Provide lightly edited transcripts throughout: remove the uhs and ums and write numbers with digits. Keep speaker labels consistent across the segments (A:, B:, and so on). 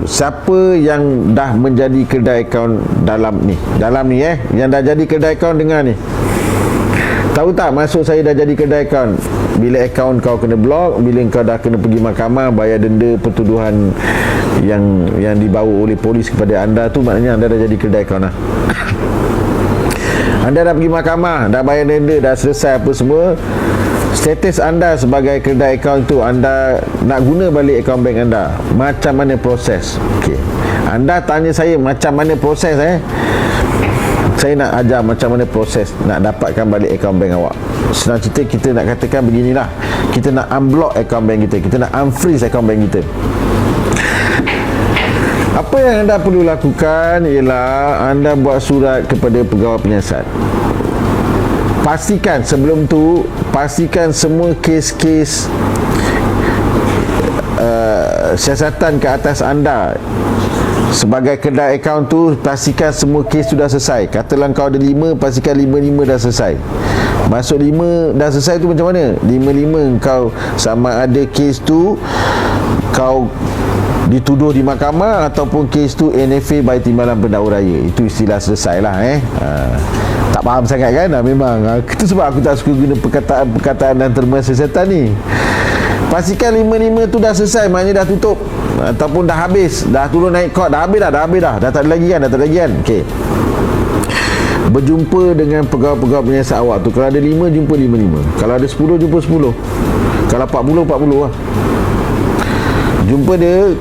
A: siapa yang dah menjadi kedai akaun dalam ni yang dah jadi kedai akaun, dengar ni. Tahu tak maksud saya dah jadi kedai akaun? Bila akaun kau kena blok, bila kau dah kena pergi mahkamah, bayar denda pertuduhan yang dibawa oleh polis kepada anda tu, maknanya anda dah jadi kedai akaun lah. Anda dah pergi mahkamah, dah bayar denda, dah selesai apa semua, status anda sebagai kedai akaun tu, anda nak guna balik akaun bank anda, macam mana proses? Okey, anda tanya saya macam mana proses saya nak ajar macam mana proses nak dapatkan balik akaun bank awak. Senang cerita, kita nak katakan beginilah, kita nak unblock akaun bank kita, kita nak unfreeze akaun bank kita. Apa yang anda perlu lakukan ialah anda buat surat kepada pegawai penyiasat. Pastikan sebelum tu, pastikan semua kes-kes siasatan ke atas anda sebagai kedai akaun tu, pastikan semua kes tu dah selesai. Katalah kau ada 5, pastikan 5-5 dah selesai. Maksud 5 dah selesai tu macam mana? 5-5 kau sama ada kes tu kau dituduh di mahkamah ataupun kes tu NFA by Timbalan Pendakwa Raya. Itu istilah selesai lah tak faham sangat kan? Memang itu sebab aku tak suka guna perkataan dan terma siasatan ni. Pastikan 5-5 tu dah selesai, maknanya dah tutup ataupun dah habis, dah turun naik court, dah habis dah tak ada lagi kan? Okey, berjumpa dengan pegawai-pegawai penyiasat awak tu. Kalau ada 5, jumpa 5-5. Kalau ada 10, jumpa 10. Kalau 40 lah. Jumpa dia,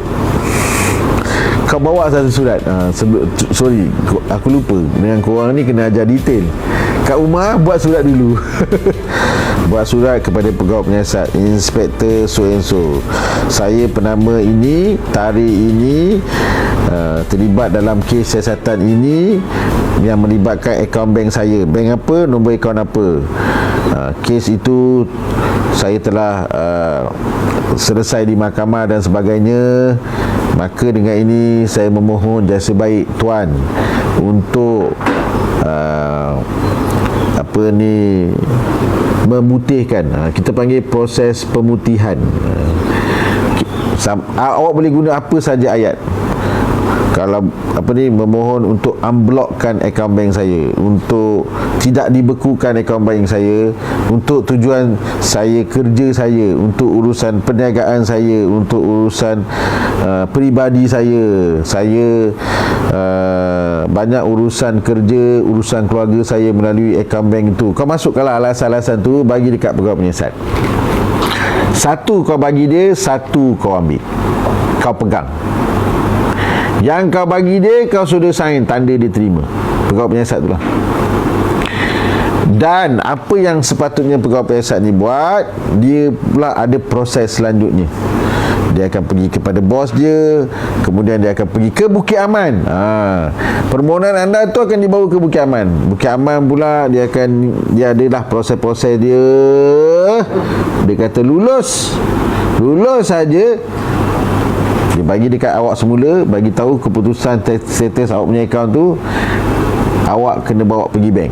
A: kau bawa satu surat. Sorry, aku lupa. Dengan korang ni kena ajar detail. Kat rumah buat surat dulu. Buat surat kepada pegawai penyiasat, Inspektor so and so, saya penama ini, tarikh ini, terlibat dalam kes siasatan ini yang melibatkan akaun bank saya. Bank apa, nombor akaun apa. Kes itu saya telah selesai di mahkamah dan sebagainya. Maka dengan ini saya memohon jasa baik tuan untuk memutihkan. Kita panggil proses pemutihan. Awak boleh guna apa saja ayat. Kalau memohon untuk unblockkan akaun bank saya, untuk tidak dibekukan akaun bank saya, untuk tujuan saya, kerja saya, untuk urusan perniagaan saya, untuk urusan peribadi saya banyak urusan kerja, urusan keluarga saya melalui akaun bank itu. Kau masukkanlah alasan-alasan tu, bagi dekat pegawai penyiasat. Satu kau bagi dia, satu kau ambil, kau pegang. Yang kau bagi dia, kau sudah sign, tanda dia terima. Pegawai penyiasat tu lah. Dan apa yang sepatutnya pegawai penyiasat ni buat, dia pula ada proses selanjutnya. Dia akan pergi kepada bos dia, kemudian dia akan pergi ke Bukit Aman. Permohonan anda tu akan dibawa ke Bukit Aman. Bukit Aman pula dia adalah proses-proses dia. Dia kata lulus saja, dia bagi dekat awak semula, bagi tahu keputusan status awak punya akaun tu, awak kena bawa pergi bank.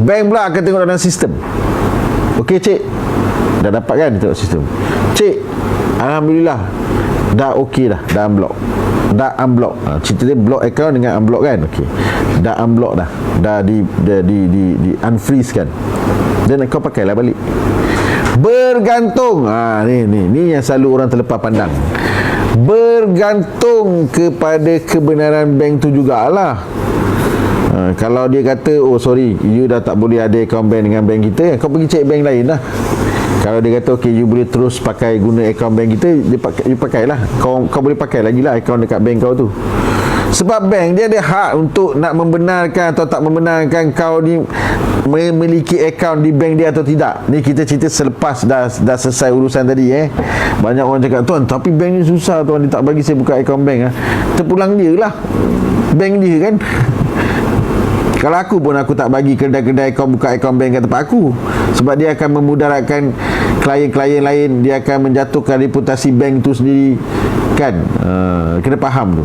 A: Bank pula akan tengok dalam sistem. Okey cik, dah dapat kan tengok sistem. Cik, alhamdulillah dah okey dah, dah unblock. Cerita dia block account dengan unblock kan. Okey, dah unblock dah di unfreeze kan. Dan kau pakailah balik. Bergantung, ni yang selalu orang terlepas pandang. Bergantung kepada kebenaran bank tu jugalah. Kalau dia kata, oh sorry, you dah tak boleh ada akaun bank dengan bank kita, kau pergi cek bank lain lah. Kalau dia kata okay, you boleh terus guna akaun bank kita, you pakailah. Kau boleh pakai lagi lah akaun dekat bank kau tu. Sebab bank dia ada hak untuk nak membenarkan atau tak membenarkan kau ni memiliki akaun di bank dia atau tidak. Ni kita cerita selepas dah selesai urusan tadi. Banyak orang cakap, tuan, tapi bank ni susah tuan, dia tak bagi saya buka akaun bank. Terpulang dia lah, bank dia kan. Kalau aku pun, aku tak bagi kedai-kedai kau buka akaun bank kat tempat aku, sebab dia akan memudaratkan klien-klien lain, dia akan menjatuhkan reputasi bank tu sendiri kan. Kena faham tu.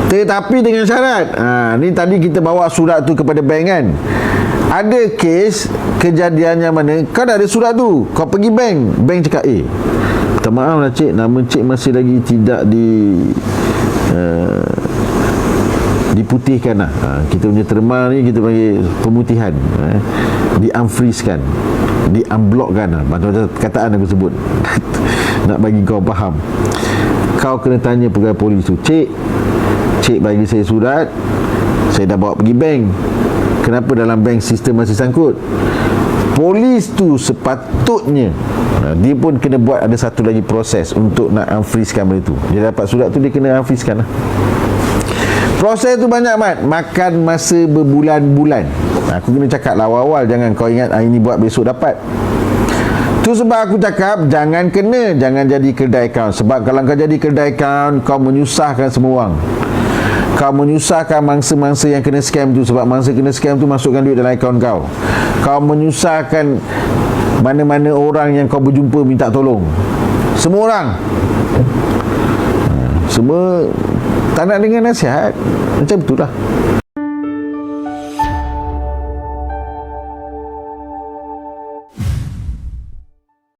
A: Tetapi dengan syarat, ni tadi kita bawa surat tu kepada bank kan. Ada kes kejadian yang mana kau dah ada surat tu, kau pergi bank cakap minta maaf lah cik, nama cik masih lagi tidak diputihkan lah. Kita punya terma ni kita panggil pemutihan, di-unfreeze-kan, di-unblock-kan lah. Macam kataan aku sebut nak bagi kau faham. Kau kena tanya pegawai polis tu, cik bagi saya surat, saya dah bawa pergi bank, kenapa dalam bank sistem masih sangkut? Polis tu sepatutnya dia pun kena buat ada satu lagi proses untuk nak unfreeze-kan benda tu. Dia dapat surat tu, dia kena unfreeze-kan lah. Proses tu banyak mat, makan masa berbulan-bulan. Aku kena cakap lah awal-awal, jangan kau ingat hari ni buat besok dapat. Tu sebab aku cakap jangan jadi kedai akaun. Sebab kalau kau jadi kedai akaun, kau menyusahkan semua orang. Kau menyusahkan mangsa-mangsa yang kena scam tu. Sebab mangsa kena scam tu masukkan duit dalam akaun kau. Kau menyusahkan mana-mana orang yang kau berjumpa minta tolong. Semua orang, semua tak nak dengar nasihat. Macam itulah.